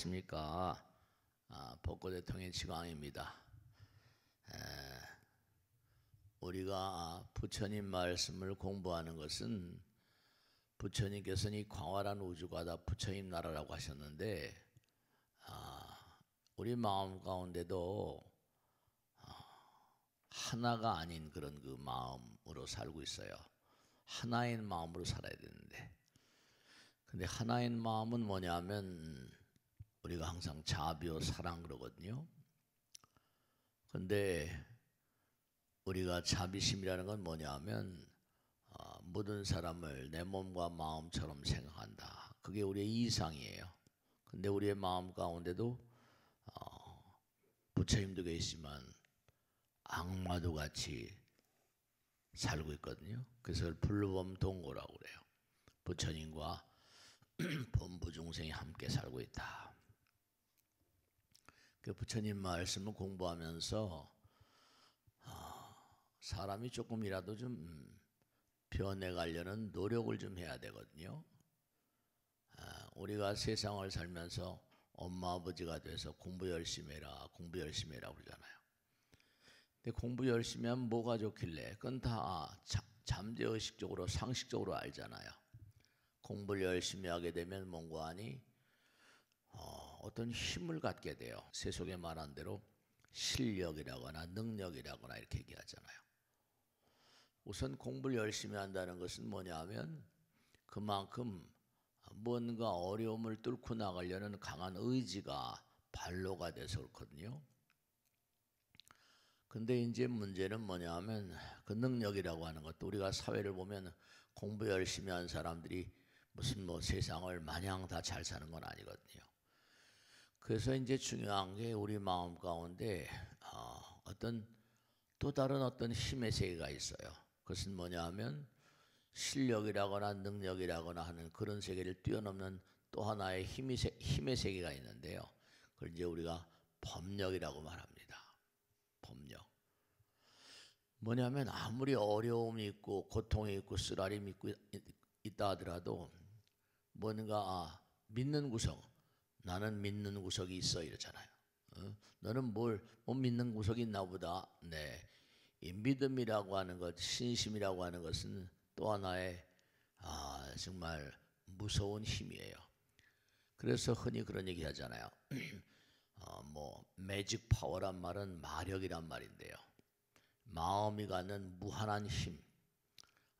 안녕하십니까. 벚꽃의 통일치광입니다. 우리가 부처님 말씀을 공부하는 것은 부처님께서는 이 광활한 우주가 다 부처님 나라라고 하셨는데 우리 마음 가운데도 하나가 아닌 그런 그 마음으로 살고 있어요. 하나인 마음으로 살아야 되는데, 근데 하나인 마음은 뭐냐면 우리가 항상 자비와 사랑 그러거든요. 근데 우리가 자비심이라는 건 뭐냐면 모든 사람을 내 몸과 마음처럼 생각한다. 그게 우리의 이상이에요. 근데 우리의 마음 가운데도 부처님도 계시지만 악마도 같이 살고 있거든요. 그래서 그걸 불범동고라고 그래요. 부처님과 범부 중생이 함께 살고 있다. 그 부처님 말씀을 공부하면서 사람이 조금이라도 좀 변해가려는 노력을 좀 해야 되거든요. 우리가 세상을 살면서 엄마 아버지가 돼서 공부 열심히 해라, 공부 열심히 해라 그러잖아요. 근데 공부 열심히 하면 뭐가 좋길래? 그건 다 잠재의식적으로 상식적으로 알잖아요. 공부를 열심히 하게 되면 뭔가 하니 어떤 힘을 갖게 돼요. 세속에 말한 대로 실력이라거나 능력이라거나 이렇게 얘기하잖아요. 우선 공부를 열심히 한다는 것은 뭐냐면 그만큼 뭔가 어려움을 뚫고 나가려는 강한 의지가 발로가 돼서 그렇거든요. 근데 이제 문제는 뭐냐면 그 능력이라고 하는 것도 우리가 사회를 보면 공부 열심히 한 사람들이 무슨 세상을 마냥 다 잘 사는 건 아니거든요. 그래서 이제 중요한 게 우리 마음 가운데 어떤 또 다른 어떤 힘의 세계가 있어요. 그것은 뭐냐면 실력이라거나 능력이라거나 하는 그런 세계를 뛰어넘는 또 하나의 힘의 세계가 있는데요. 그걸 이제 우리가 법력이라고 말합니다. 법력. 뭐냐면 아무리 어려움이 있고 고통이 있고 쓰라림이 있다 하더라도 뭔가 믿는 구석, 나는 믿는 구석이 있어 이러잖아요. 너는 못 믿는 구석이 있나 보다. 네, 이 믿음이라고 하는 것, 신심이라고 하는 것은 또 하나의 정말 무서운 힘이에요. 그래서 흔히 그런 얘기 하잖아요. 매직 파워란 말은 마력이란 말인데요. 마음이 갖는 무한한 힘,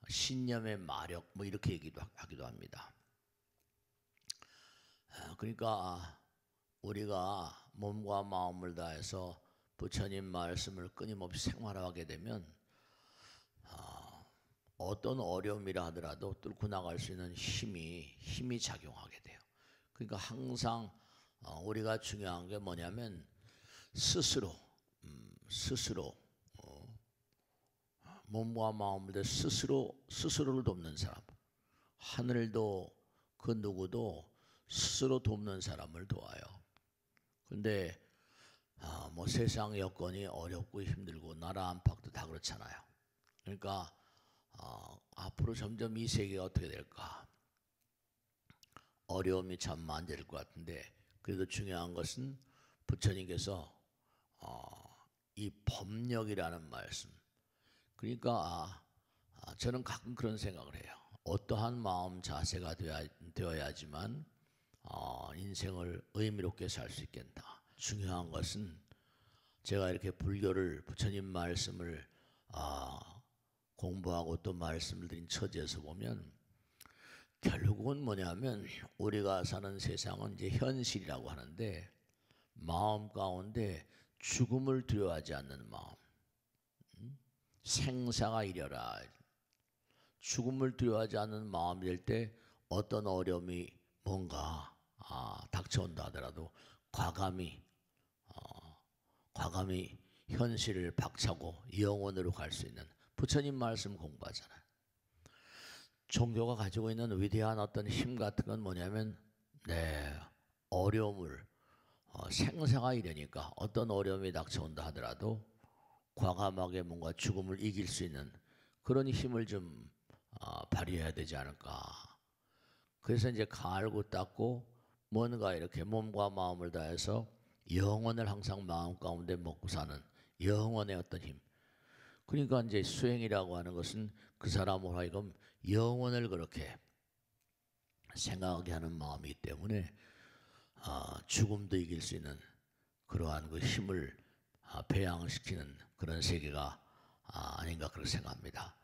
신념의 마력, 이렇게 하기도 합니다. 그러니까 우리가 몸과 마음을 다해서 부처님 말씀을 끊임없이 생활하게 되면 어떤 어려움이라 하더라도 뚫고 나갈 수 있는 힘이 작용하게 돼요. 그러니까 항상 우리가 중요한 게 뭐냐면 스스로 몸과 마음을 다 스스로를 돕는 사람. 하늘도 그 누구도 스스로 돕는 사람을 도와요. 근데 세상 여건이 어렵고 힘들고 나라 안팎도 다 그렇잖아요. 그러니까 앞으로 점점 이 세계가 어떻게 될까? 어려움이 참 많이 될 것 같은데, 그래도 중요한 것은 부처님께서 이 법력이라는 말씀. 그러니까 저는 가끔 그런 생각을 해요. 어떠한 마음 자세가 되어야지만 인생을 의미롭게 살 수 있겠다. 중요한 것은 제가 이렇게 불교를 부처님 말씀을 공부하고 또 말씀을 드린 처지에서 보면 결국은 뭐냐면 우리가 사는 세상은 이제 현실이라고 하는데 마음 가운데 죽음을 두려워하지 않는 마음. 생사가 이려라. 죽음을 두려워하지 않는 마음이 될 때 어떤 어려움이 뭔가 닥쳐온다 하더라도 과감히 현실을 박차고 영원으로 갈 수 있는 부처님 말씀 공부하잖아요. 종교가 가지고 있는 위대한 어떤 힘 같은 건 뭐냐면 어려움을 생사가 이르니까 어떤 어려움이 닥쳐온다 하더라도 과감하게 뭔가 죽음을 이길 수 있는 그런 힘을 좀 발휘해야 되지 않을까. 그래서 이제 갈고 닦고 뭔가 이렇게 몸과 마음을 다해서 영혼을 항상 마음 가운데 먹고 사는 영혼의 어떤 힘. 그러니까 이제 수행이라고 하는 것은 그 사람으로 하여금 영혼을 그렇게 생각하게 하는 마음이기 때문에 죽음도 이길 수 있는 그러한 그 힘을 배양시키는 그런 세계가 아닌가 그렇게 생각합니다.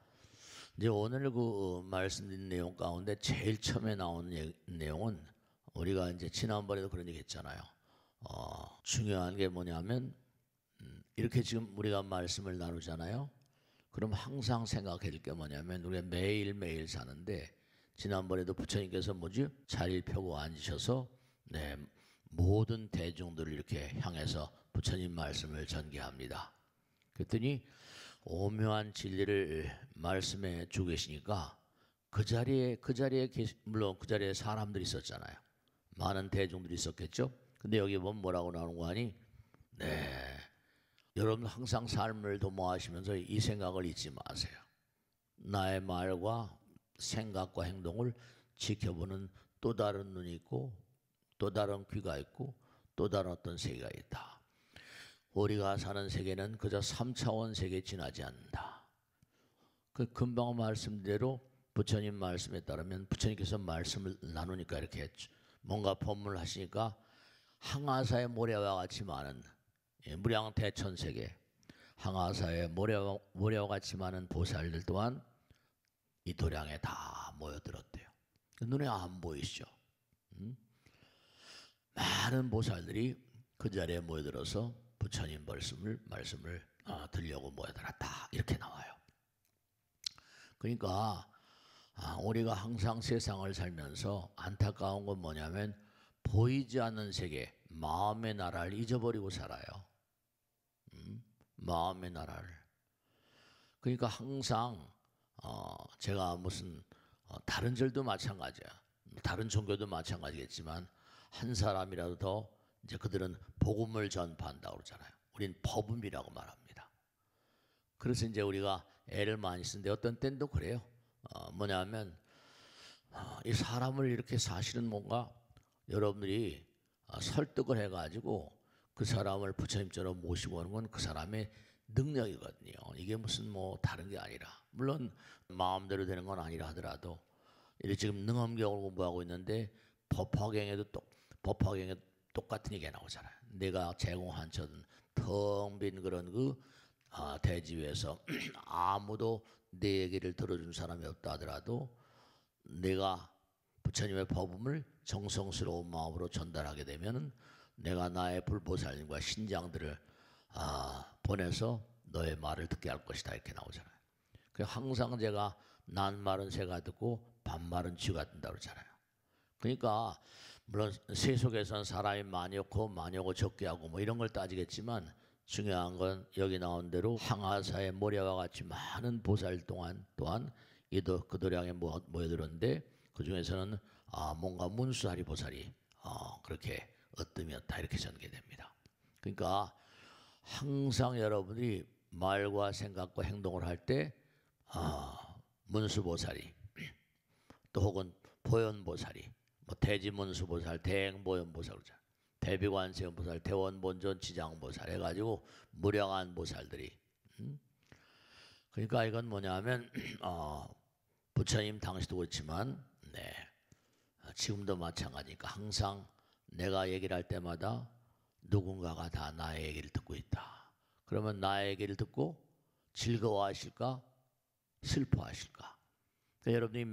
이제 오늘 그 말씀드린 내용 가운데 제일 처음에 나온 내용은 우리가 이제 지난번에도 그런 얘기 했잖아요. 중요한 게 뭐냐면 이렇게 지금 우리가 말씀을 나누잖아요. 그럼 항상 생각해야 될 게 뭐냐면 우리가 매일매일 사는데 지난번에도 부처님께서 뭐지? 자리를 펴고 앉으셔서 모든 대중들을 이렇게 향해서 부처님 말씀을 전개합니다. 그랬더니 오묘한 진리를 말씀해 주고 계시니까 그 자리에 물론 그 자리에 사람들이 있었잖아요. 많은 대중들이 있었겠죠. 근데 여기 보면 뭐라고 나오는 거 아니? 여러분 항상 삶을 도모하시면서 이 생각을 잊지 마세요. 나의 말과 생각과 행동을 지켜보는 또 다른 눈이 있고 또 다른 귀가 있고 또 다른 어떤 세계가 있다. 우리가 사는 세계는 그저 3차원 세계에 지나지 않는다. 그 금방 말씀대로 부처님 말씀에 따르면 부처님께서 말씀을 나누니까 이렇게 했죠. 뭔가 법문을 하시니까 항아사의 모래와 같이 많은 무량대천세계 항아사의 모래와 같이 많은 보살들 또한 이 도량에 다 모여들었대요. 눈에 안 보이시죠? 많은 보살들이 그 자리에 모여들어서 부처님 말씀을 들려고 모여들었다 이렇게 나와요. 그러니까 우리가 항상 세상을 살면서 안타까운 건 뭐냐면 보이지 않는 세계 마음의 나라를 잊어버리고 살아요. 마음의 나라를. 그러니까 항상 제가 무슨 다른 절도 마찬가지야. 다른 종교도 마찬가지겠지만 한 사람이라도 더 이제 그들은 복음을 전파한다고 그러잖아요. 우린 법음이라고 말합니다. 그래서 이제 우리가 애를 많이 쓰는데 어떤 때는 또 그래요. 뭐냐면 이 사람을 이렇게 사실은 뭔가 여러분들이 설득을 해가지고 그 사람을 부처님처럼 모시고 오는 건 그 사람의 능력이거든요. 이게 무슨 뭐 다른 게 아니라 물론 마음대로 되는 건 아니라 하더라도 지금 능엄경을 공부하고 있는데 법화경에도 똑같은 얘기가 나오잖아요. 내가 제공한 전 텅 빈 그런 그 대지 위에서 아무도 내 얘기를 들어준 사람이 없다 하더라도 내가 부처님의 법음을 정성스러운 마음으로 전달하게 되면은 내가 나의 불보살님과 신장들을 보내서 너의 말을 듣게 할 것이다 이렇게 나오잖아요. 항상 제가 난 말은 새가 듣고 반말은 쥐가 듣는다 그러잖아요. 그러니까 물론 세속에서는 사람이 많이 오고 적게 하고 뭐 이런 걸 따지겠지만 중요한 건 여기 나온 대로 항아사의 모래와 같이 많은 보살 또한 그 도량에 모여들었는데 그 중에서는 뭔가 문수하리 보살이 그렇게 어뜸이었다 이렇게 전개됩니다. 그러니까 항상 여러분이 말과 생각과 행동을 할 때 문수보살이 또 혹은 보현보살이 뭐 대지문수보살, 대행보현보살 그러잖아요. 대비관세음보살, 대원본전 지장보살 해가지고 무량한 보살들이 그러니까 이건 뭐냐면 부처님 당시도 그렇지만 지금도 마찬가지니까 항상 내가 얘기를 할 때마다 누군가가 다 나의 얘기를 듣고 있다. 그러면 나의 얘기를 듣고 즐거워하실까? 슬퍼하실까? 그러니까 여러분이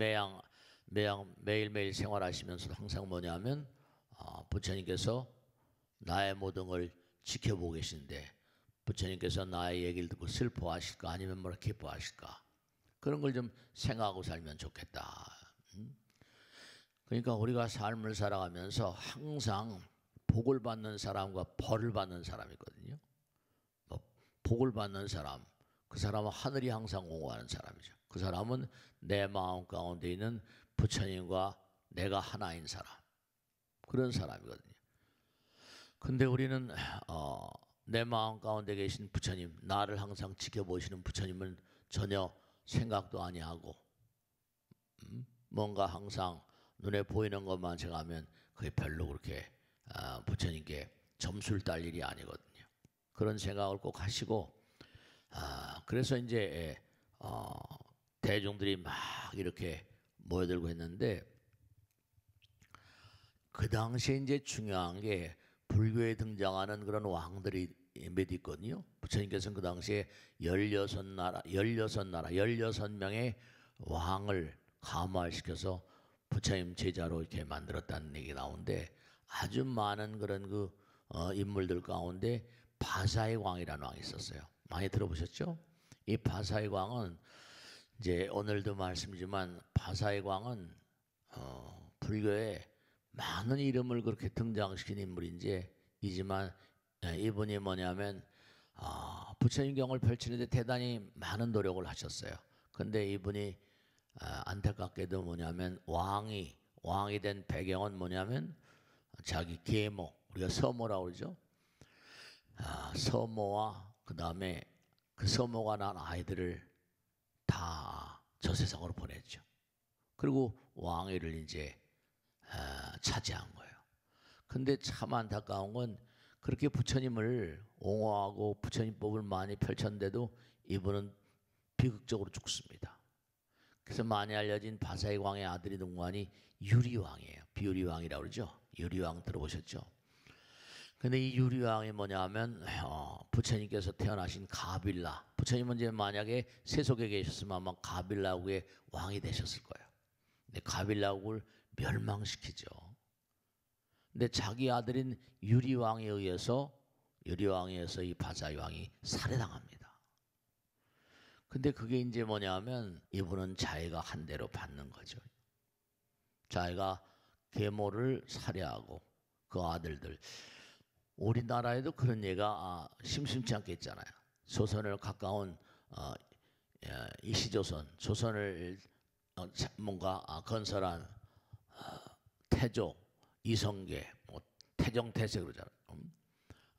매일매일 생활하시면서도 항상 뭐냐면 부처님께서 나의 모든 걸 지켜보고 계신데 부처님께서 나의 얘기를 듣고 슬퍼하실까? 아니면 뭐라 기뻐하실까? 그런 걸 좀 생각하고 살면 좋겠다. 그러니까 우리가 삶을 살아가면서 항상 복을 받는 사람과 벌을 받는 사람이 있거든요. 복을 받는 사람, 그 사람은 하늘이 항상 옹호하는 사람이죠. 그 사람은 내 마음 가운데 있는 부처님과 내가 하나인 사람, 그런 사람이거든요. 근데 우리는 내 마음 가운데 계신 부처님, 나를 항상 지켜보시는 부처님은 전혀 생각도 아니하고 뭔가 항상 눈에 보이는 것만 생각하면 그게 별로 그렇게 부처님께 점수를 딸 일이 아니거든요. 그런 생각을 꼭 하시고, 그래서 이제 대중들이 막 이렇게 모여들고 했는데, 그 당시에 이제 중요한 게 불교에 등장하는 그런 왕들이 몇 있거든요. 부처님께서는 그 당시에 16명의 왕을 감화시켜서 부처님 제자로 이렇게 만들었다는 얘기 나오는데, 아주 많은 그런 인물들 가운데 바사의 왕이라는 왕이 있었어요. 많이 들어보셨죠? 이 바사의 왕은 이제 오늘도 말씀이지만 바사의 왕은 불교에 많은 이름을 그렇게 등장시킨 인물이지만 이분이 뭐냐면 부처님 경을 펼치는데 대단히 많은 노력을 하셨어요. 근데 이분이 안타깝게도 뭐냐면 왕이 된 배경은 뭐냐면 자기 계모, 우리가 서모라고 그러죠. 서모와 그 다음에 그 서모가 낳은 아이들을 다 저 세상으로 보냈죠. 그리고 왕위를 이제 차지한 거예요. 근데 참 안타까운 건 그렇게 부처님을 옹호하고 부처님법을 많이 펼쳤는데도 이분은 비극적으로 죽습니다. 그래서 많이 알려진 바사의 왕의 아들이 누구니 유리왕이에요. 비유리왕이라고 그러죠. 유리왕 들어보셨죠? 근데 이 유리왕이 뭐냐면 부처님께서 태어나신 가빌라, 부처님은 이제 만약에 세속에 계셨으면 아마 가빌라국의 왕이 되셨을 거예요. 근데 가빌라국을 멸망시키죠. 근데 자기 아들인 유리왕에 의해서 이 바사의 왕이 살해당합니다. 근데 그게 이제 뭐냐면 이분은 자기가 한 대로 받는 거죠. 자기가 계모를 살해하고 그 아들들, 우리나라에도 그런 예가 심심치 않게 있잖아요. 조선을 가까운 이시조선, 조선을 뭔가 건설한 태조, 이성계, 뭐 태정태세 그러잖아요.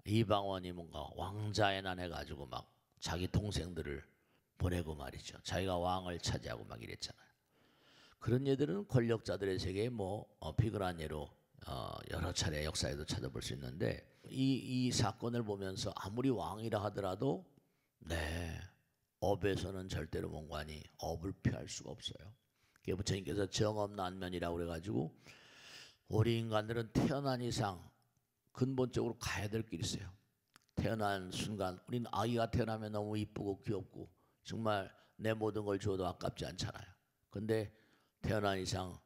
이방원이 뭔가 왕자의 난 해가지고 막 자기 동생들을 보내고 말이죠. 자기가 왕을 차지하고 막 이랬잖아요. 그런 예들은 권력자들의 세계에 비근한 예로 여러 차례 역사에도 찾아볼 수 있는데, 이 사건을 보면서 아무리 왕이라 하더라도 업에서는 절대로 뭔가니 업을 피할 수가 없어요. 부처님께서 정업난면이라고 그래가지고 우리 인간들은 태어난 이상 근본적으로 가야 될 길이 있어요. 태어난 순간, 우리는 아이가 태어나면 너무 이쁘고 귀엽고 정말 내 모든 걸 줘도 아깝지 않잖아요. 근데 태어난 이상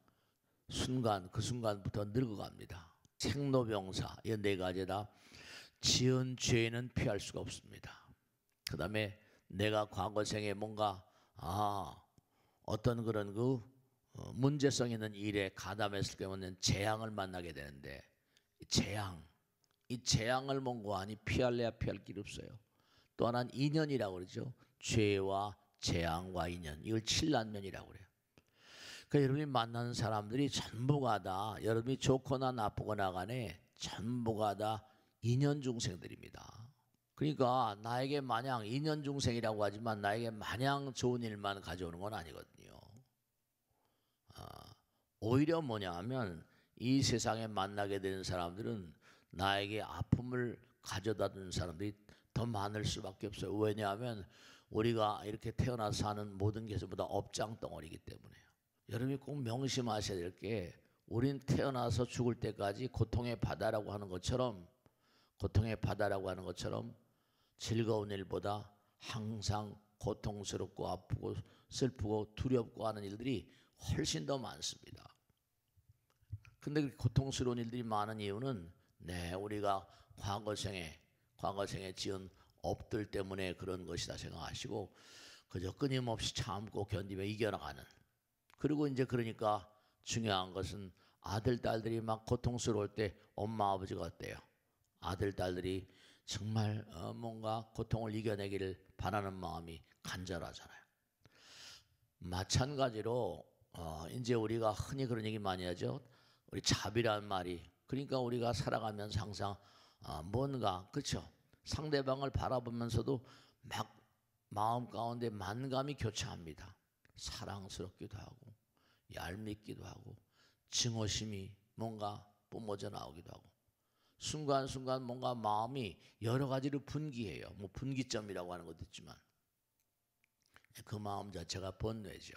그 순간부터 늙어갑니다. 생로병사, 이 네 가지 다 지은 죄는 피할 수가 없습니다. 그 다음에 내가 과거생에 뭔가 어떤 그런 문제성 있는 일에 가담했을 경우는 재앙을 만나게 되는데, 이 재앙을 뭔가하니 피할래야 피할 길이 없어요. 또 하나는 인연이라고 그러죠. 죄와 재앙과 인연, 이걸 칠난면이라고 그래요. 그러니까 여러분이 만나는 사람들이 전부가 다, 여러분이 좋거나 나쁘거나 간에 전부가 다 인연 중생들입니다. 그러니까 나에게 마냥 인연 중생이라고 하지만 나에게 마냥 좋은 일만 가져오는 건 아니거든요. 오히려 뭐냐 하면 이 세상에 만나게 되는 사람들은 나에게 아픔을 가져다 주는 사람들이 더 많을 수밖에 없어요. 왜냐하면 우리가 이렇게 태어나서 사는 모든 게 전부 다 업장 덩어리이기 때문에요. 여러분이 꼭 명심하셔야 될 게, 우린 태어나서 죽을 때까지 고통의 바다라고 하는 것처럼 즐거운 일보다 항상 고통스럽고 아프고 슬프고 두렵고 하는 일들이 훨씬 더 많습니다. 근데 고통스러운 일들이 많은 이유는 우리가 과거생에 지은 업들 때문에 그런 것이다 생각하시고 그저 끊임없이 참고 견디며 이겨나가는. 그리고 이제 그러니까 중요한 것은 아들, 딸들이 막 고통스러울 때 엄마, 아버지가 어때요? 아들, 딸들이 정말 뭔가 고통을 이겨내기를 바라는 마음이 간절하잖아요. 마찬가지로 이제 우리가 흔히 그런 얘기 많이 하죠. 우리 자비란 말이, 그러니까 우리가 살아가면서 항상 뭔가, 그렇죠? 상대방을 바라보면서도 막 마음 가운데 만감이 교차합니다. 사랑스럽기도 하고 얄밉기도 하고 증오심이 뭔가 뿜어져 나오기도 하고 순간순간 뭔가 마음이 여러 가지로 분기해요. 뭐 분기점이라고 하는 것도 있지만 그 마음 자체가 번뇌죠.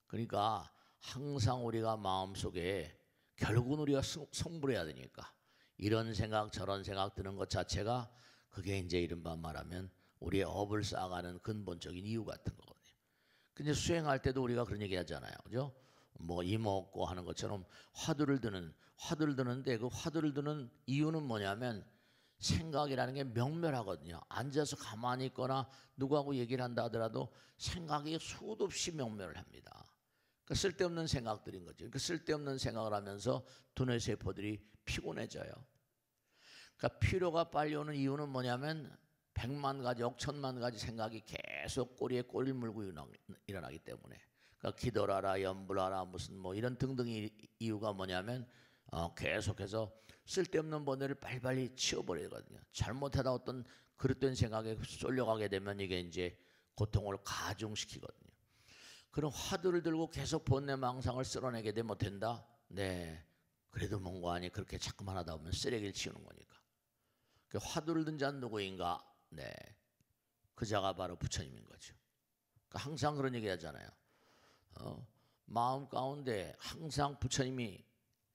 그러니까 항상 우리가 마음속에 결국은 우리가 성불해야 되니까 이런 생각 저런 생각 드는 것 자체가 그게 이제 이른바 말하면 우리의 업을 쌓아가는 근본적인 이유 같은 거거든요. 근데 수행할 때도 우리가 그런 얘기 하잖아요. 그죠? 뭐 이먹고 하는 것처럼 화두를 드는데 그 화두를 드는 이유는 뭐냐면 생각이라는 게 명멸하거든요. 앉아서 가만히 있거나 누구하고 얘기를 한다 하더라도 생각이 수도 없이 명멸을 합니다. 그 쓸데없는 생각들인 거죠. 그 쓸데없는 생각을 하면서 두뇌 세포들이 피곤해져요. 그러니까 피로가 빨리 오는 이유는 뭐냐면 100만 가지, 억천만 가지 생각이 계속 꼬리에 꼬리를 물고 일어나기 때문에. 그러니까 기도하라, 염불하라, 무슨 뭐 이런 등등의 이유가 뭐냐면 계속해서 쓸데없는 번뇌를 빨리빨리 치워버리거든요. 잘못하다 어떤 그릇된 생각에 쏠려가게 되면 이게 이제 고통을 가중시키거든요. 그런 화두를 들고 계속 번뇌망상을 쓸어내게 되면 된다? 네. 그래도 뭔가 아니 그렇게 자꾸만 하다 보면 쓰레기를 치우는 거니까. 그 화두를 든 자는 누구인가? 네. 그 자가 바로 부처님인 거죠. 그러니까 항상 그런 얘기 하잖아요. 마음 가운데 항상 부처님이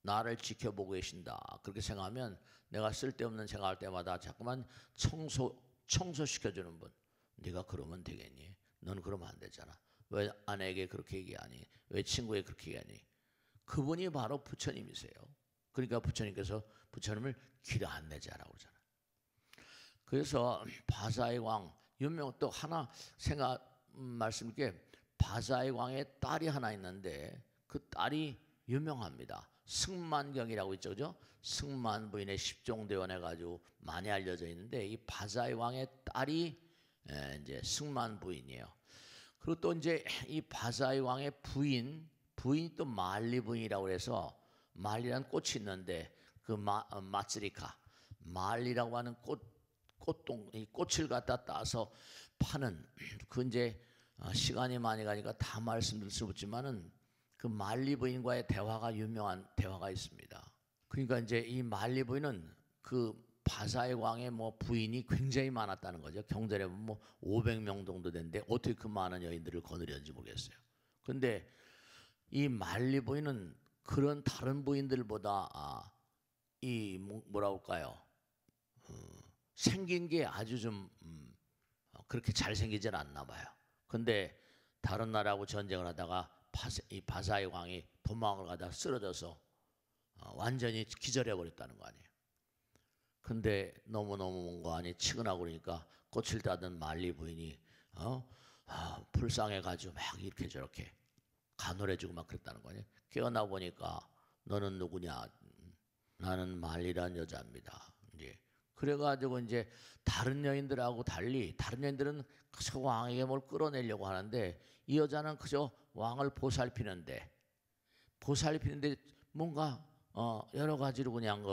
나를 지켜보고 계신다. 그렇게 생각하면 내가 쓸데없는 생각할 때마다 자꾸만 청소시켜주는 분. 네가 그러면 되겠니? 넌 그러면 안 되잖아. 왜 아내에게 그렇게 얘기하니? 왜 친구에게 그렇게 얘기하니? 그분이 바로 부처님이세요. 그러니까 부처님께서 부처님을 길 안 내자라고 그러잖아요. 그래서 바사의 왕 유명 또 하나 말씀드릴게 바사의 왕의 딸이 하나 있는데 그 딸이 유명합니다. 승만경이라고 있죠, 그죠? 승만 부인의 십종대원 해가지고 많이 알려져 있는데 이 바사의 왕의 딸이 이제 승만 부인이에요. 그리고 또 이제 이 바사의 왕의 부인이 또 말리 부인이라고 해서 말리라는 꽃이 있는데 그 마츠리카 말리라고 하는 이 꽃을 갖다 따서 파는 그 이제 시간이 많이 가니까 다 말씀드릴 수 없지만은 그 말리 부인과의 대화가 유명한 대화가 있습니다. 그러니까 이제 이 말리 부인은 그 바사의 왕의 뭐 부인이 굉장히 많았다는 거죠. 경전에 보면 뭐 500명 정도 되는데 어떻게 그 많은 여인들을 거느렸는지 모르겠어요. 그런데 이 말리 부인은 그런 다른 부인들보다 이 뭐라 할까요? 생긴 게 아주 좀 그렇게 잘생기진 않나 봐요. 근데 다른 나라하고 전쟁을 하다가 이 바사의 왕이 도망을 가다 쓰러져서 완전히 기절해 버렸다는 거 아니에요. 근데 너무너무 뭔가 아니 치근하고 그러니까 꽃을 따던 말리 부인이 불쌍해 가지고 막 이렇게 저렇게 간호해주고 막 그랬다는 거 아니에요. 깨어나 보니까 너는 누구냐? 나는 말리란 여자입니다. 이제 그래가지고 이제 다른 여인들하고 달리 다른 여인들은 그저 왕에게 뭘 끌어내려고 하는데 이 여자는 그저 왕을 보살피는데 뭔가 여러 가지로 그냥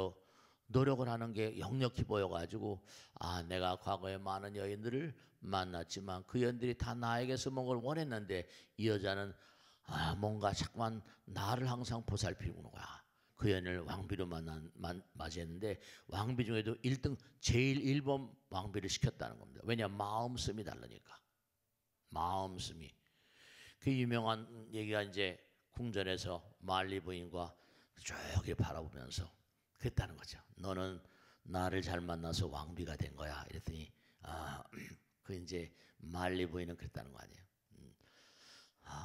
노력을 하는 게 역력히 보여가지고 내가 과거에 많은 여인들을 만났지만 그 여인들이 다 나에게서 뭔가를 원했는데 이 여자는 뭔가 자꾸만 나를 항상 보살피는구나. 그 여인을 왕비로 맞이했는데 왕비 중에도 1등 제일 1번 왕비를 시켰다는 겁니다. 왜냐 마음씀이 다르니까. 마음씀이. 그 유명한 얘기가 이제 궁전에서 말리 부인과 저기 바라보면서 그랬다는 거죠. 너는 나를 잘 만나서 왕비가 된 거야. 이랬더니 그 이제 말리 부인은 그랬다는 거 아니에요.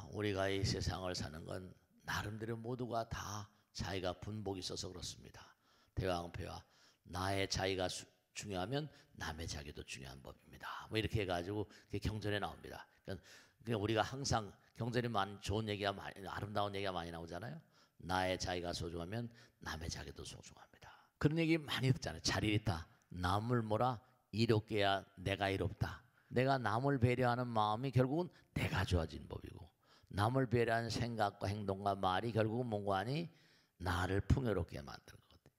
우리가 이 세상을 사는 건 나름대로 모두가 다 자기가 분복이 있어서 그렇습니다. 대왕폐와 나의 자기가 중요하면 남의 자기도 중요한 법입니다. 뭐 이렇게 해가지고 경전에 나옵니다. 그러니까 우리가 항상 경전에 많이 좋은 얘기가 많이 아름다운 얘기가 많이 나오잖아요. 나의 자기가 소중하면 남의 자기도 소중합니다. 그런 얘기 많이 듣잖아요. 잘 이랬다. 남을 뭐라 이롭게 해야 내가 이롭다. 내가 남을 배려하는 마음이 결국은 내가 좋아진 법이고 남을 배려하는 생각과 행동과 말이 결국은 뭔가 하니 나를 풍요롭게 만드는 거거든요.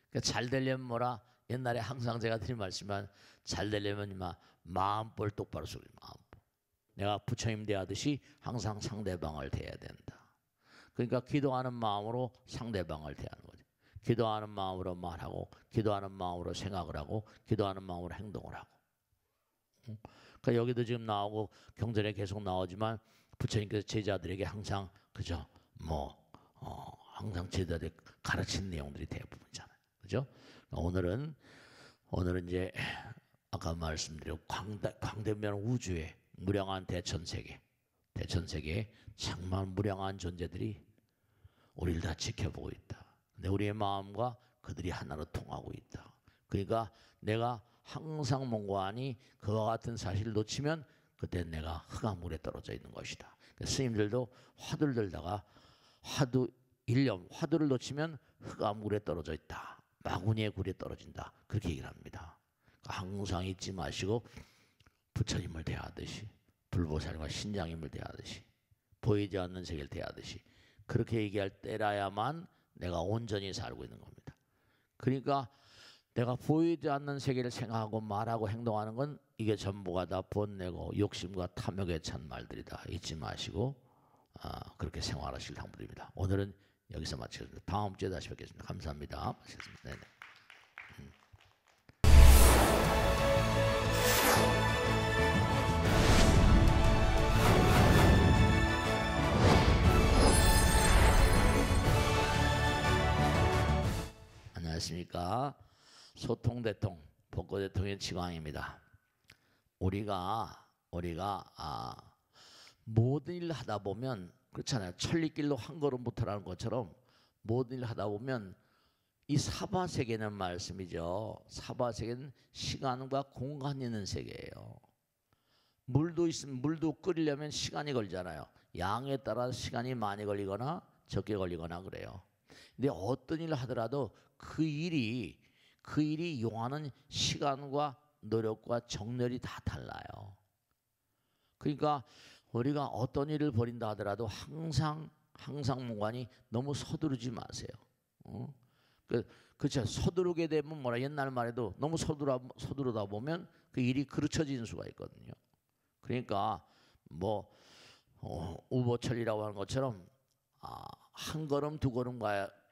그러니까 잘 되려면 뭐라 옛날에 항상 제가 드린 말씀은 잘 되려면 마음볼 똑바로 쓰고 마음볼. 내가 부처님 대하듯이 항상 상대방을 대해야 된다. 그러니까 기도하는 마음으로 상대방을 대하는 거죠. 기도하는 마음으로 말하고, 기도하는 마음으로 생각을 하고, 기도하는 마음으로 행동을 하고. 그러니까 여기도 지금 나오고 경전에 계속 나오지만 부처님께서 제자들에게 항상 그죠? 항상 제자들에게 가르친 내용들이 대부분이잖아요. 그죠? 오늘은 이제 아까 말씀드린 광대면 우주의 무량한 대천세계 정말 무량한 존재들이 우리를 다 지켜보고 있다. 근데 우리의 마음과 그들이 하나로 통하고 있다. 그러니까 내가 항상 mongo하니 그와 같은 사실을 놓치면 그때 내가 흑암물에 떨어져 있는 것이다. 그러니까 스님들도 화두를 들다가 화두를 놓치면 흑암물에 떨어져 있다. 마구니의 굴에 떨어진다. 그렇게 얘기를 합니다. 그러니까 항상 잊지 마시고 부처님을 대하듯이, 불보살과 신장님을 대하듯이, 보이지 않는 세계를 대하듯이 그렇게 얘기할 때라야만 내가 온전히 살고 있는 겁니다. 그러니까 내가 보이지 않는 세계를 생각하고 말하고 행동하는 건 이게 전부가 다 번뇌고 욕심과 탐욕에 찬 말들이다. 잊지 마시고 그렇게 생활하실 당부드립니다. 오늘은 여기서 마치겠습니다. 다음 주에 다시 뵙겠습니다. 감사합니다. 네네. 안녕하십니까. 소통대통, 복고대통의 지광입니다. 우리가 모든 일을 하다 보면 그렇잖아요. 천리길로 한 걸음부터라는 것처럼 모든 일을 하다 보면 이 사바세계는 말씀이죠. 사바세계는 시간과 공간이 있는 세계예요. 물도 있으면 물도 끓이려면 시간이 걸리잖아요. 양에 따라 시간이 많이 걸리거나 적게 걸리거나 그래요. 근데 어떤 일을 하더라도 그 일이 요하는 시간과 노력과 정렬이 다 달라요. 그러니까 우리가 어떤 일을 벌인다 하더라도 항상 무관히 너무 서두르지 마세요. 그렇죠. 서두르게 되면 뭐라 옛날 말에도 너무 서두르다 보면 그 일이 그르쳐지는 수가 있거든요. 그러니까 우보철이라고 하는 것처럼 한 걸음 두 걸음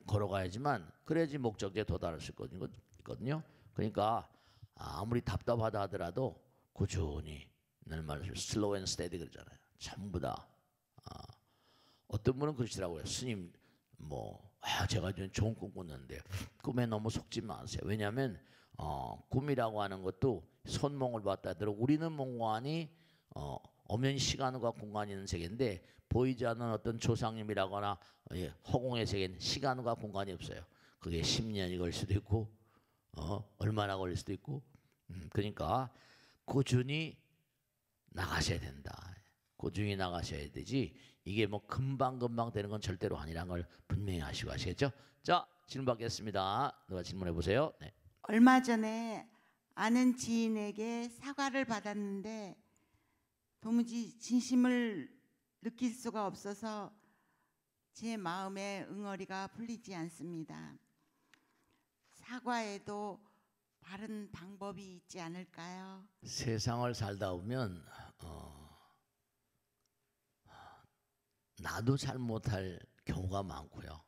걸어가야지만 그래야지 목적지에 도달할 수 있거든요. 그러니까 아무리 답답하다 하더라도 꾸준히 늘 말해서 슬로우 앤 스테디 그러잖아요. 전부 다 어떤 분은 그러시더라고요. 스님 제가 좀 좋은 꿈 꿨는데 꿈에 너무 속지 마세요. 왜냐하면 꿈이라고 하는 것도 손몽을 봤다 하더라도 우리는 몽관이 엄연히 시간과 공간이 있는 세계인데 보이지 않는 어떤 조상님이라거나 허공의 세계는 시간과 공간이 없어요. 그게 10년이 걸릴 수도 있고 얼마나 걸릴 수도 있고 그러니까 꾸준히 나가셔야 된다. 꾸준히 나가셔야 되지 이게 금방 되는 건 절대로 아니라는 걸 분명히 하시고 하시겠죠? 자, 질문 받겠습니다. 누가 질문해 보세요. 네. 얼마 전에 아는 지인에게 사과를 받았는데 도무지 진심을 느낄 수가 없어서 제 마음의 응어리가 풀리지 않습니다. 사과에도 바른 방법이 있지 않을까요? 세상을 살다 보면 나도 잘 못할 경우가 많고요.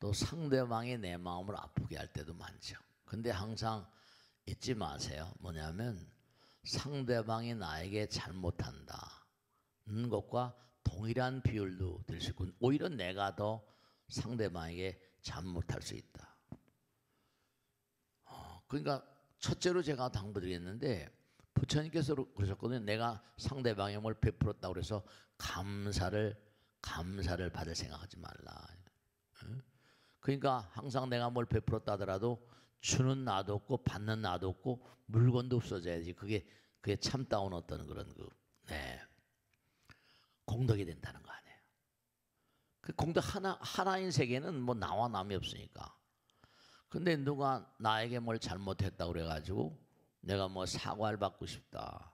또 상대방이 내 마음을 아프게 할 때도 많죠. 근데 항상 잊지 마세요. 뭐냐면 상대방이 나에게 잘못한다는 것과 동일한 비율도 될 수 있고 오히려 내가 더 상대방에게 잘못할 수 있다. 그러니까 첫째로 제가 당부드리겠는데 부처님께서 그러셨거든요. 내가 상대방에 뭘 베풀었다고 그래서 감사를 받을 생각하지 말라. 그러니까 항상 내가 뭘 베풀었다 하더라도 주는 나도 없고 받는 나도 없고 물건도 없어져야지 그게 참다운 어떤 그런 공덕이 된다는 거 아니에요. 그 공덕 하나인 세계는 나와 남이 없으니까. 근데 누가 나에게 뭘 잘못했다고 그래가지고 내가 사과를 받고 싶다.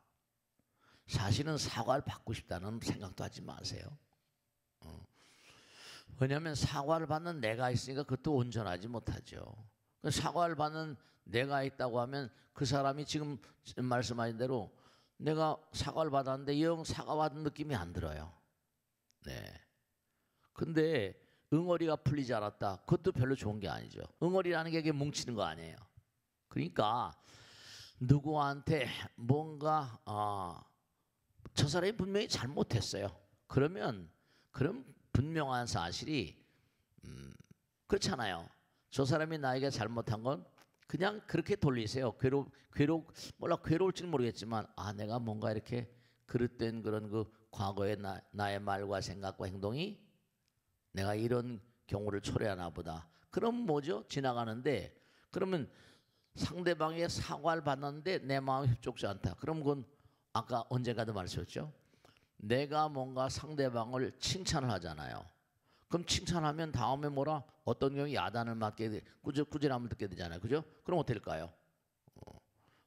사실은 사과를 받고 싶다는 생각도 하지 마세요. 왜냐하면 사과를 받는 내가 있으니까 그것도 온전하지 못하죠. 사과를 받는 내가 있다고 하면 그 사람이 지금 말씀하신 대로 내가 사과를 받았는데 영 사과받은 느낌이 안 들어요. 네. 근데 응어리가 풀리지 않았다. 그것도 별로 좋은 게 아니죠. 응어리라는 게 이게 뭉치는 거 아니에요. 그러니까 누구한테 뭔가 저 사람이 분명히 잘못했어요. 그럼 분명한 사실이 그렇잖아요. 저 사람이 나에게 잘못한 건 그냥 그렇게 돌리세요. 괴로울지는 모르겠지만 내가 뭔가 이렇게 그릇된 그런 그 과거의 나의 말과 생각과 행동이 내가 이런 경우를 초래하나 보다. 그럼 뭐죠? 지나가는데 그러면 상대방의 사과를 받는데 내 마음이 흡족지 않다. 그럼 그건 아까 언젠가도 말씀했죠. 내가 뭔가 상대방을 칭찬을 하잖아요. 그럼 칭찬하면 다음에 뭐라 어떤 경우에 야단을 맞게 돼, 꾸지람을 듣게 되잖아요. 그죠? 그럼 어떻게 될까요?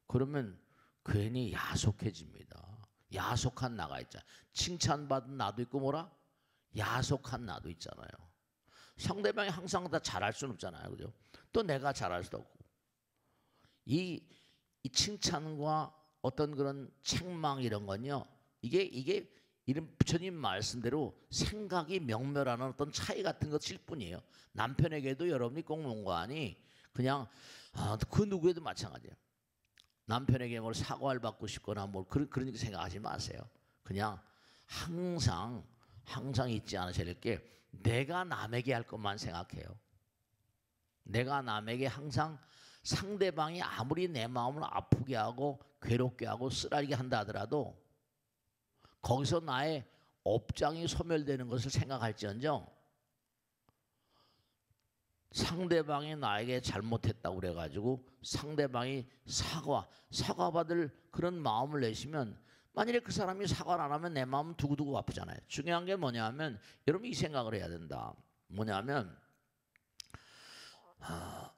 그러면 괜히 야속해집니다. 야속한 나가 있잖아요. 칭찬받은 나도 있고 뭐라? 야속한 나도 있잖아요. 상대방이 항상 다 잘할 수는 없잖아요. 그죠? 또 내가 잘할 수도 없고. 이 칭찬과 어떤 그런 책망 이런 건요. 이게 이런 부처님 말씀대로 생각이 명멸하는 어떤 차이 같은 것일 뿐이에요. 남편에게도 여러분이 꼭 뭔가하니 그냥 그 누구에도 마찬가지예요. 남편에게 뭘 사과를 받고 싶거나 뭘 그런 생각하지 마세요. 그냥 항상 잊지 않으셔야 될 게 내가 남에게 할 것만 생각해요. 내가 남에게 항상 상대방이 아무리 내 마음을 아프게 하고 괴롭게 하고 쓰라리게 한다 하더라도 거기서 나의 업장이 소멸되는 것을 생각할지언정 상대방이 나에게 잘못했다고 그래가지고 상대방이 사과받을 그런 마음을 내시면 만일에 그 사람이 사과를 안 하면 내 마음은 두고두고 아프잖아요. 중요한 게 뭐냐면 여러분 이 생각을 해야 된다. 뭐냐면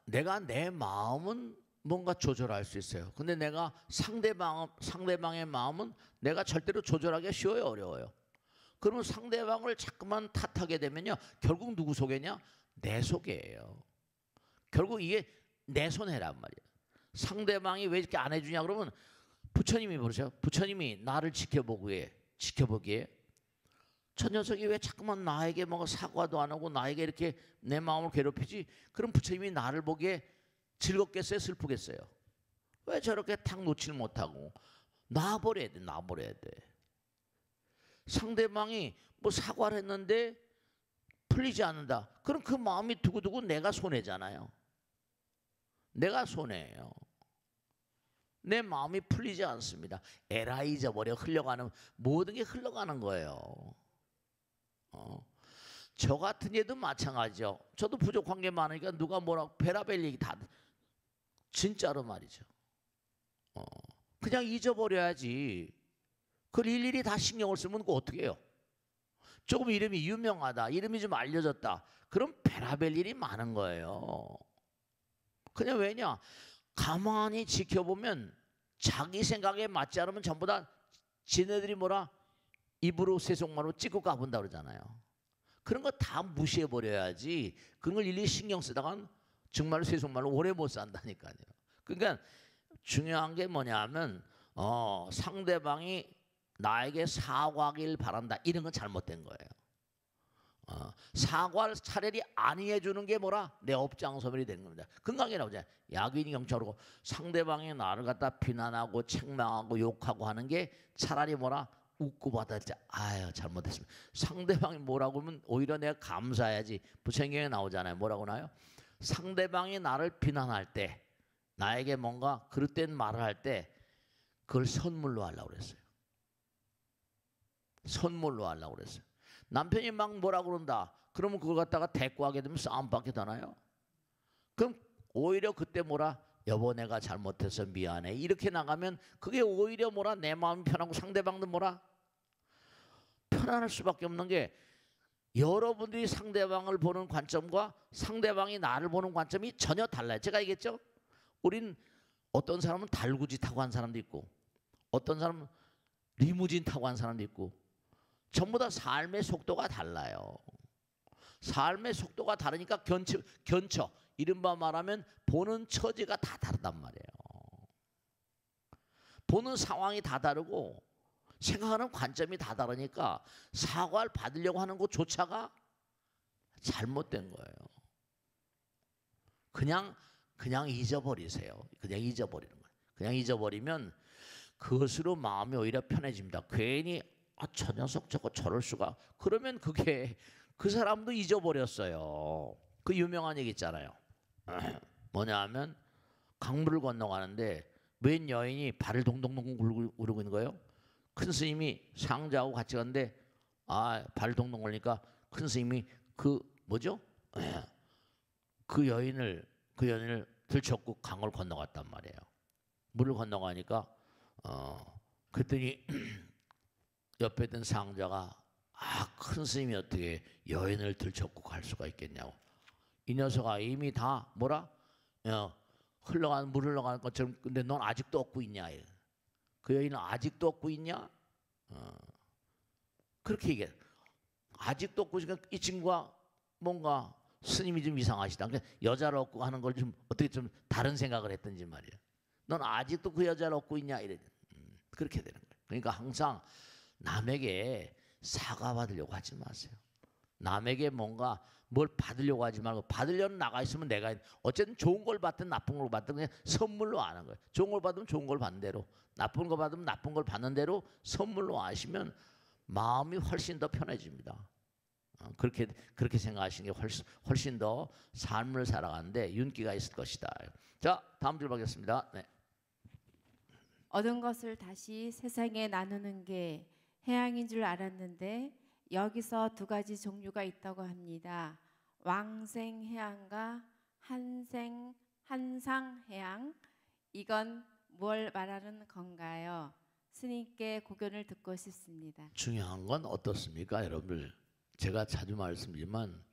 내가 내 마음은 뭔가 조절할 수 있어요. 근데 내가 상대방의 마음은 내가 절대로 조절하기가 쉬워요, 어려워요? 그러면 상대방을 자꾸만 탓하게 되면요, 결국 누구 속에냐? 내 속에예요. 결국 이게 내 손해란 말이에요. 상대방이 왜 이렇게 안 해주냐 그러면 부처님이 보세요. 부처님이 나를 지켜보기에 저 녀석이 왜 자꾸만 나에게 뭔가 사과도 안 하고 나에게 이렇게 내 마음을 괴롭히지? 그럼 부처님이 나를 보기에 즐겁겠어요? 슬프겠어요? 왜 저렇게 탁 놓질 못하고 놔버려야 돼. 상대방이 뭐 사과를 했는데 풀리지 않는다. 그럼 그 마음이 두고두고 내가 손해잖아요. 내가 손해예요. 내 마음이 풀리지 않습니다. 에라 잊어버려 흘러가는 모든 게 흘러가는 거예요. 저 같은 얘도 마찬가지죠. 저도 부족한 게 많으니까 누가 뭐라고 베라벨 얘기 다 진짜로 말이죠. 그냥 잊어버려야지. 그걸 일일이 다 신경을 쓰면 그거 어떻게 해요? 조금 이름이 유명하다, 이름이 좀 알려졌다, 그럼 베라벨 일이 많은 거예요. 그냥 왜냐? 가만히 지켜보면 자기 생각에 맞지 않으면 전부 다 지네들이 뭐라 입으로 세속말로 찍고 가본다 그러잖아요. 그런 거 다 무시해버려야지. 그런 걸 일일이 신경 쓰다간 정말로 세속말로 오래 못 산다니까요. 그러니까 중요한 게 뭐냐면 상대방이 나에게 사과하길 바란다, 이런 건 잘못된 거예요. 사과를 차라리 안 해주는 게 뭐라? 내 업장 소멸이 되는 겁니다. 건강에 나오잖아요. 약인이 경찰하고 상대방이 나를 갖다 비난하고 책망하고 욕하고 하는 게 차라리 뭐라? 웃고 받았지. 아유 잘못했습니다. 상대방이 뭐라고 하면 오히려 내가 감사해야지. 부처님에 나오잖아요. 뭐라고 나요? 상대방이 나를 비난할 때, 나에게 뭔가 그릇된 말을 할 때 그걸 선물로 하려고 그랬어요. 선물로 하려고 그랬어요. 남편이 막 뭐라 그런다. 그러면 그걸 갖다가 대꾸하게 되면 싸움밖에 더 나요. 그럼 오히려 그때 뭐라? 여보 내가 잘못해서 미안해. 이렇게 나가면 그게 오히려 뭐라? 내 마음이 편하고 상대방도 뭐라? 편안할 수밖에 없는 게 여러분들이 상대방을 보는 관점과 상대방이 나를 보는 관점이 전혀 달라요. 제가 얘기했죠? 우린 어떤 사람은 달구지 타고 한 사람도 있고 어떤 사람은 리무진 타고 한 사람도 있고 전부 다 삶의 속도가 달라요. 삶의 속도가 다르니까 견처 이른바 말하면 보는 처지가 다 다르단 말이에요. 보는 상황이 다 다르고 생각하는 관점이 다 다르니까 사과를 받으려고 하는 것조차가 잘못된 거예요. 그냥 잊어버리세요. 그냥 잊어버리는 거예요. 그냥 잊어버리면 그것으로 마음이 오히려 편해집니다. 괜히 저 녀석 저거 저럴 수가. 그러면 그게 그 사람도 잊어버렸어요. 그 유명한 얘기 있잖아요. 뭐냐 하면 강물을 건너가는데 웬 여인이 발을 동동동 구르고 있는 거예요. 큰 스님이 상자하고 같이 갔는데 발 동동 걸리니까 큰 스님이 그 뭐죠? 그 여인을 들쳤고 강을 건너갔단 말이에요. 물을 건너가니까 그랬더니 옆에 있던 상자가 큰 스님이 어떻게 여인을 들쳤고 갈 수가 있겠냐고. 이 녀석아 이미 다 뭐라 물 흘러가는 것처럼 근데 넌 아직도 얻고 있냐? 그 여인은 아직도 얻고 있냐? 그렇게 얘기해. 아직도 얻고 있으니까 이 친구가 뭔가 스님이 좀 이상하시다. 그러니까 여자를 얻고 하는 걸 좀 어떻게 좀 다른 생각을 했던지 말이야. 넌 아직도 그 여자를 얻고 있냐? 이래. 그렇게 되는 거예요. 그러니까 항상 남에게 사과받으려고 하지 마세요. 남에게 뭔가 뭘 받으려고 하지 말고 받으려는 나가 있으면 내가 어쨌든 좋은 걸 받든 나쁜 걸 받든 그냥 선물로 아는 거예요. 좋은 걸 받으면 좋은 걸 받는 대로, 나쁜 거 받으면 나쁜 걸 받는 대로 선물로 아시면 마음이 훨씬 더 편해집니다. 그렇게 생각하시는 게 훨씬 더 삶을 살아가는데 윤기가 있을 것이다. 자, 다음 줄 보겠습니다. 네. 얻은 것을 다시 세상에 나누는 게 해양인 줄 알았는데 여기서 두 가지 종류가 있다고 합니다. 왕생해양과 한상해양. 이건 뭘 말하는 건가요? 스님께 고견을 듣고 싶습니다. 중요한 건 어떻습니까, 여러분들? 제가 자주 말씀드리지만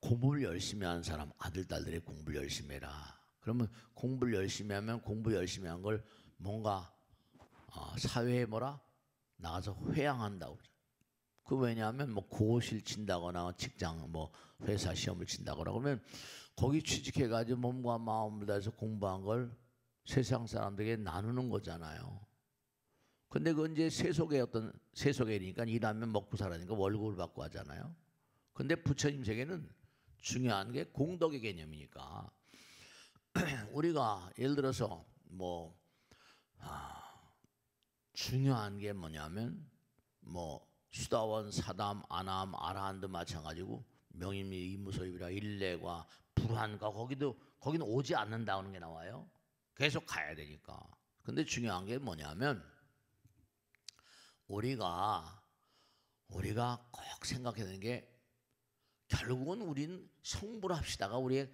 공부를 열심히 하는 사람, 아들, 딸들이 공부를 열심히 해라. 그러면 공부를 열심히 하면 공부 열심히 한 걸 뭔가 사회에 나가서 회양한다고. 그 왜냐하면 고시를 친다거나 직장 회사 시험을 친다거나 그러면 거기 취직해가지고 몸과 마음을 다해서 공부한 걸 세상 사람들에게 나누는 거잖아요. 근데 그 이제 세속이니까 일하면 먹고 살아니까 월급을 받고 하잖아요. 근데 부처님 세계는 중요한 게 공덕의 개념이니까 우리가 예를 들어서 중요한 게 뭐냐면 수다원, 사담, 아남, 아라한도 마찬가지고 명인미, 이무소입이라 일례과 불환과 거기는 오지 않는다는 게 나와요. 계속 가야 되니까. 근데 중요한 게 뭐냐면 우리가 꼭 생각해야 되는 게 결국은 우린 성불 합시다가 우리의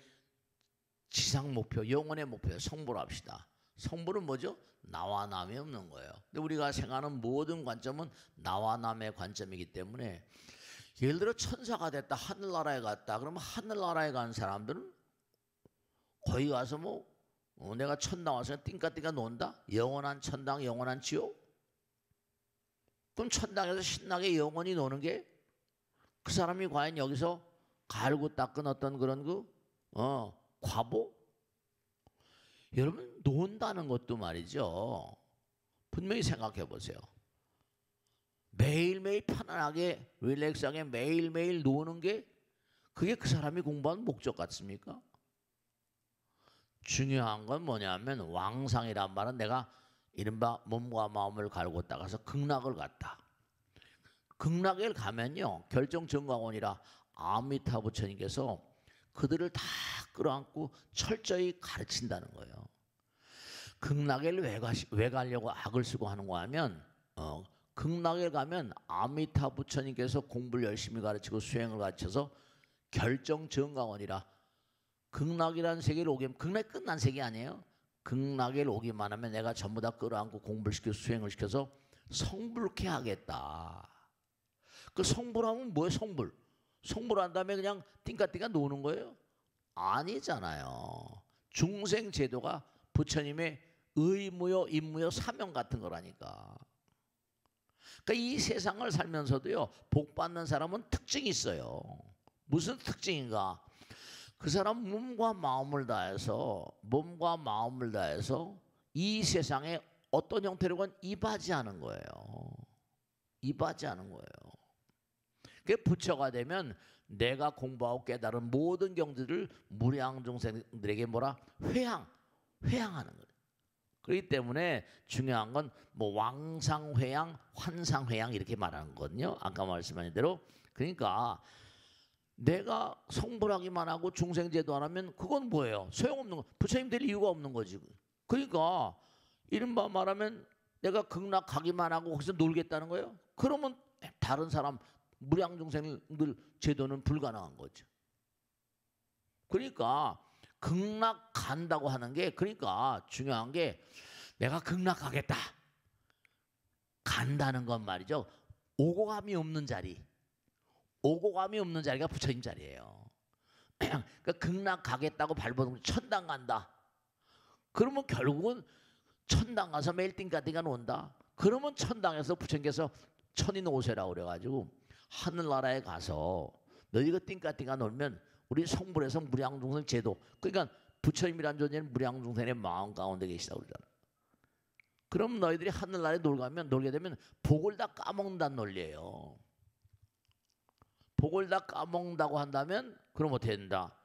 지상 목표, 영원의 목표예요. 성불 합시다. 성불은 뭐죠? 나와 남이 없는 거예요. 근데 우리가 생각하는 모든 관점은 나와 남의 관점이기 때문에 예를 들어 천사가 됐다, 하늘나라에 갔다. 그러면 하늘나라에 간 사람들은 거기 가서 내가 천당 와서 띵까띵까 논다? 영원한 천당, 영원한 지옥? 그럼 천당에서 신나게 영원히 노는 게 그 사람이 과연 여기서 갈고 닦은 어떤 그런 과보? 여러분 논다는 것도 말이죠. 분명히 생각해 보세요. 매일매일 편안하게 릴렉스하게 매일매일 노는 게 그게 그 사람이 공부한 목적 같습니까? 중요한 건 뭐냐면 왕상이란 말은 내가 이른바 몸과 마음을 갈고 닦아서 극락을 갔다. 극락에 가면요 결정정광원이라 아미타 부처님께서 그들을 다 끌어안고 철저히 가르친다는 거예요. 극락에 왜 가려고 악을 쓰고 하는 거 하면 극락에 가면 아미타 부처님께서 공부를 열심히 가르치고 수행을 가르쳐서 결정정광원이라 극락이라는 세계를 오게 극락이 끝난 세계 아니에요. 극락에 오기만 하면 내가 전부 다 끌어안고 공부를 시켜서 수행을 시켜서 성불케 하겠다. 그 성불하면 뭐예요? 성불한 다음에 그냥 띵까띵까 노는 거예요? 아니잖아요. 중생 제도가 부처님의 의무요, 임무요, 사명 같은 거라니까. 그러니까 이 세상을 살면서도요, 복 받는 사람은 특징이 있어요. 무슨 특징인가? 그 사람 몸과 마음을 다해서 이 세상에 어떤 형태로건 이바지하는 거예요. 이바지하는 거예요. 그 부처가 되면 내가 공부하고 깨달은 모든 경지를 무량 중생들에게 뭐라 회양하는 거예요. 그렇기 때문에 중요한 건 뭐 왕상회양, 환상회양 이렇게 말하는 거거든요. 아까 말씀하신 대로. 그러니까 내가 성불하기만 하고 중생제도 안 하면 그건 뭐예요? 소용없는 거. 부처님 될 이유가 없는 거지. 그러니까 이른바 말하면 내가 극락하기만 하고 거기서 놀겠다는 거예요. 그러면 다른 사람 무량 중생들 제도는 불가능한 거죠. 그러니까 극락 간다고 하는 게 그러니까 중요한 게 내가 극락하겠다 간다는 건 말이죠. 오고 감이 없는 자리, 오고 감이 없는 자리가 부처님 자리예요. 그러니까 극락 가겠다고 발버둥 천당 간다. 그러면 결국은 천당 가서 매일 띵까띵까 논다. 그러면 천당에서 부처님께서 천인 오세라고 그래가지고 하늘나라에 가서 너희가 띵까띵까 놀면 우리 성불에서 무량중생 제도, 그러니까 부처님이란 존재는 무량중생의 마음 가운데 계시다고 그러잖아. 그럼 너희들이 하늘나라에 놀게 되면 복을 다 까먹는다는 논리예요. 복을 다 까먹는다고 한다면 그럼 어떻게 된다?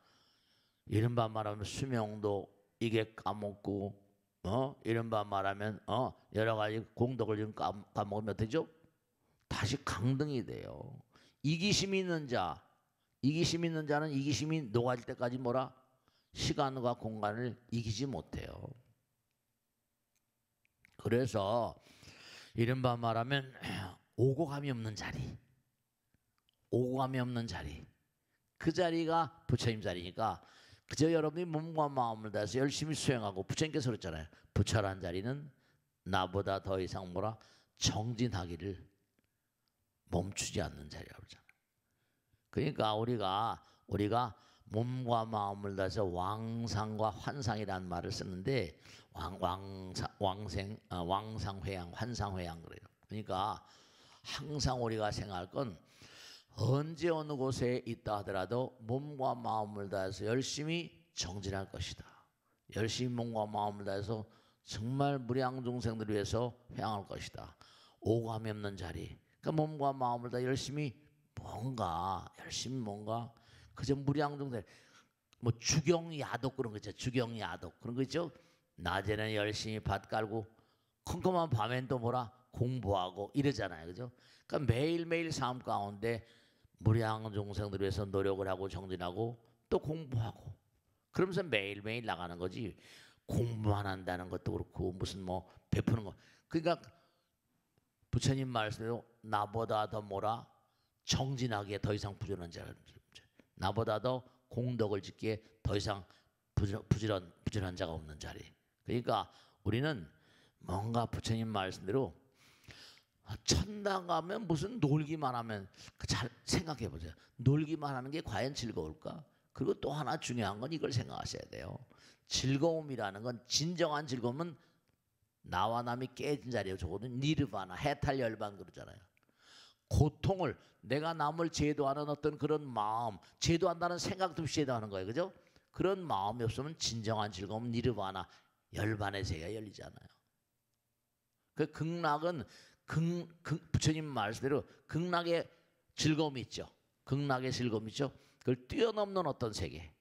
이른바 말하면 수명도 이게 까먹고 이른바 말하면 여러 가지 공덕을 좀 까먹으면 어떻게죠? 다시 강등이 돼요. 이기심이 있는 자는 이기심이 녹아질 때까지 뭐라? 시간과 공간을 이기지 못해요. 그래서 이른바 말하면 오고 감이 없는 자리, 오고 감이 없는 자리, 그 자리가 부처님 자리니까 그저 여러분이 몸과 마음을 다해서 열심히 수행하고, 부처님께서 그랬잖아요. 부처란 자리는 나보다 더 이상 뭐라? 정진하기를 멈추지 않는 자리라고 그러잖아요. 그러니까 우리가 몸과 마음을 다해서 왕상과 환상이라는 말을 쓰는데 왕상회양, 환상회양 그래요. 그러니까 항상 우리가 생각할 건 언제 어느 곳에 있다 하더라도 몸과 마음을 다해서 열심히 정진할 것이다. 열심히 몸과 마음을 다해서 정말 무량 중생들을 위해서 회양할 것이다. 오감이 없는 자리. 그러니까 몸과 마음을 다 열심히 뭔가 그저 무량 중생 뭐 주경야독 그런 거 있죠. 주경야독 그런 거 있죠. 낮에는 열심히 밭 깔고 컴컴한 밤엔 또 뭐라 공부하고 이러잖아요. 그죠? 그러니까 매일매일 삶 가운데 무량 중생들을 위해서 노력을 하고 정진하고 또 공부하고 그러면서 매일매일 나가는 거지. 공부만 한다는 것도 그렇고 무슨 뭐 베푸는 거. 그러니까 부처님 말씀대로 나보다 더 뭐라 정진하기에 더 이상 부지런한 자가, 나보다 더 공덕을 짓기에 더 이상 부지런한 자가 없는 자리. 그러니까 우리는 뭔가 부처님 말씀대로 천당 가면 무슨 놀기만 하면, 잘 생각해 보세요. 놀기만 하는 게 과연 즐거울까? 그리고 또 하나 중요한 건 이걸 생각하셔야 돼요. 즐거움이라는 건, 진정한 즐거움은 나와 남이 깨진 자리에 적어도 니르바나, 해탈 열반 그러잖아요. 고통을, 내가 남을 제도하는 어떤 그런 마음, 제도한다는 생각도 없이 제도하는 거예요. 그죠? 그런 마음이 없으면 진정한 즐거움은 니르바나, 열반의 세계가 열리잖아요. 그 극락은 부처님 말씀대로 극락의 즐거움이 있죠. 극락의 즐거움이 있죠. 그걸 뛰어넘는 어떤 세계,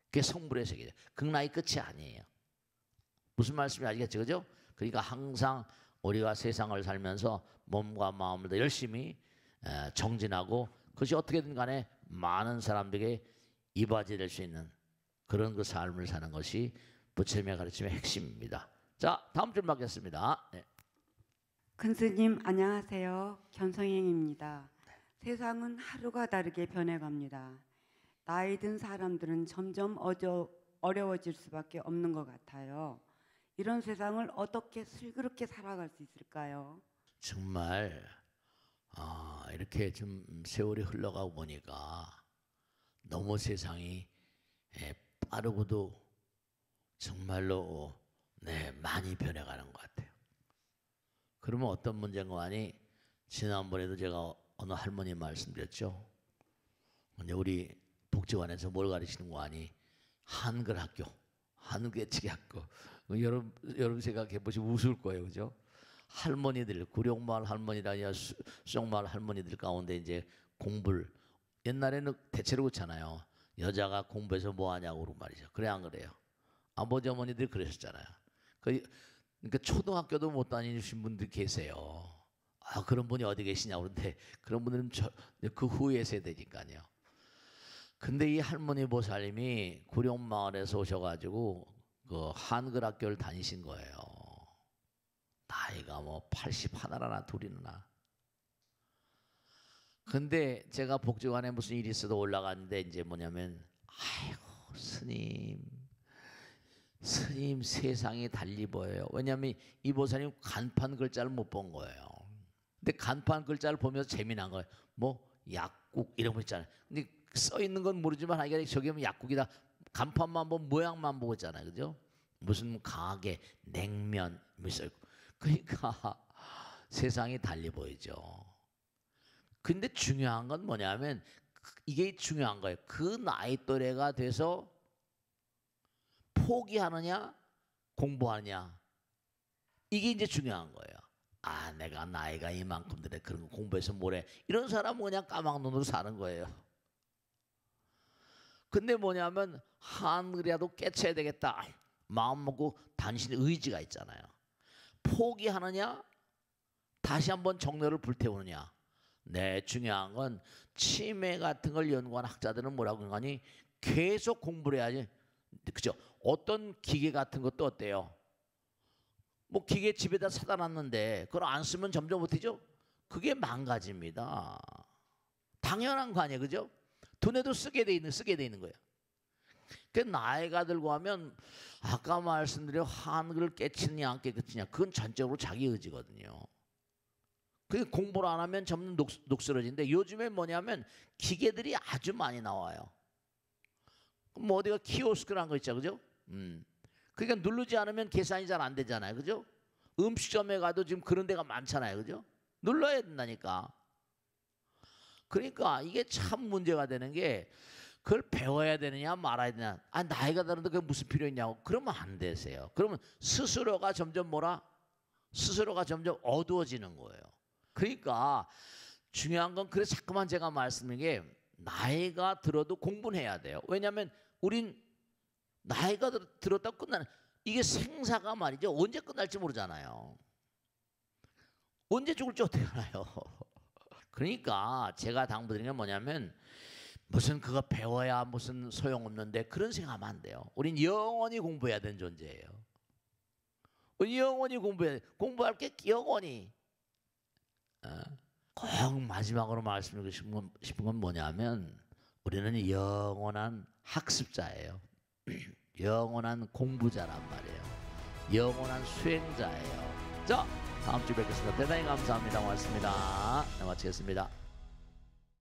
그게 성불의 세계죠. 극락이 끝이 아니에요. 무슨 말씀인지 아시겠죠? 그죠? 그러니까 항상 우리가 세상을 살면서 몸과 마음을 더 열심히 정진하고, 그것이 어떻게든 간에 많은 사람들에게 이바지 될 수 있는 그런 그 삶을 사는 것이 부처님의 가르침의 핵심입니다. 자, 다음 줄 받겠습니다. 네. 큰 스님 안녕하세요. 견성행입니다. 세상은 하루가 다르게 변해갑니다. 나이 든 사람들은 점점 어려워질 수밖에 없는 것 같아요. 이런 세상을 어떻게 슬그럽게 살아갈 수 있을까요? 정말 이렇게 좀 세월이 흘러가고 보니까 너무 세상이 빠르고도 정말로 많이 변해가는 것 같아요. 그러면 어떤 문제인가 하니, 지난번에도 제가 어느 할머니 말씀드렸죠. 우리 복지관에서 뭘 가르치는 거 아니, 한글 학교, 한글 예치기 학교. 여러분 생각해 보시면 웃을 거예요, 그죠? 할머니들, 구룡마을 할머니다, 수정마을 할머니들 가운데 이제 공부를 옛날에는 대체로 그렇잖아요. 여자가 공부해서 뭐 하냐고 그러고 말이죠. 그래 안 그래요? 아버지 어머니들이 그러셨잖아요. 그러니까 초등학교도 못 다니신 분들 계세요. 아, 그런 분이 어디 계시냐고 그런데 그런 분들은 그 후의 세대니까요. 근데 이 할머니 보살님이 구룡마을에서 오셔가지고 그 한글 학교를 다니신 거예요. 나이가 뭐 81나 둘이나. 근데 제가 복지관에 무슨 일이 있어도 올라갔는데 이제 뭐냐면 아이고 스님 세상이 달리 보여요. 왜냐하면 이 보살님 간판 글자를 못 본 거예요. 근데 간판 글자를 보면서 재미난 거예요. 뭐 약국 이런 거 있잖아요. 근데 써 있는 건 모르지만 하여간 저기 하면 약국이다. 간판만 보면 모양만 보고 있잖아요. 그죠? 무슨 가게, 냉면 뭐 있어요. 그러니까 세상이 달리 보이죠. 근데 중요한 건 뭐냐면 이게 중요한 거예요. 그 나이 또래가 돼서 포기하느냐 공부하느냐 이게 이제 중요한 거예요. 아, 내가 나이가 이만큼 되네 그런 거 공부해서 뭐래, 이런 사람은 그냥 까막눈으로 사는 거예요. 근데 뭐냐면 한글이라도 깨쳐야 되겠다 마음 먹고 당신의 의지가 있잖아요. 포기하느냐 다시 한번 정열을 불태우느냐. 네, 중요한 건 치매 같은 걸 연구한 학자들은 뭐라고 하니 계속 공부를 해야지. 그죠? 어떤 기계 같은 것도 어때요? 뭐 기계 집에다 사다 놨는데 그걸 안 쓰면 점점 어떻게죠? 그게 망가집니다. 당연한 거 아니에요, 그죠? 돈에도 쓰게 돼 있는 거예요. 그 나이가 들고 하면 아까 말씀드린 한글을 깨치느냐 안 깨치느냐 그건 전적으로 자기 의지거든요. 그 공부를 안 하면 점점 녹슬어지는데 요즘에 뭐냐면 기계들이 아주 많이 나와요. 뭐 어디가 키오스크란 거 있죠, 그죠? 그러니까 누르지 않으면 계산이 잘 안 되잖아요, 그죠? 음식점에 가도 지금 그런 데가 많잖아요, 그죠? 눌러야 된다니까. 그러니까 이게 참 문제가 되는 게 그걸 배워야 되느냐 말아야 되느냐. 아, 나이가 다른데 그게 무슨 필요 있냐고 그러면 안 되세요. 그러면 스스로가 점점 어두워지는 거예요. 그러니까 중요한 건 그래서 자꾸만 제가 말씀드린 게 나이가 들어도 공부는 해야 돼요. 왜냐하면 우린 나이가 들었다고 끝나는 이게 생사가 말이죠. 언제 끝날지 모르잖아요. 언제 죽을지 어떻게 알아요. 그러니까 제가 당부드리는 게 뭐냐면 무슨 그거 배워야 무슨 소용없는데 그런 생각하면 안 돼요. 우린 영원히 공부해야 되는 존재예요. 우리 영원히 공부할 게 영원히. 꼭 마지막으로 말씀드리고 싶은 건 뭐냐면 우리는 영원한 학습자예요. 영원한 공부자란 말이에요. 영원한 수행자예요. 자, 다음 주에 뵙겠습니다. 대단히 감사합니다. 고맙습니다. 네, 마치겠습니다.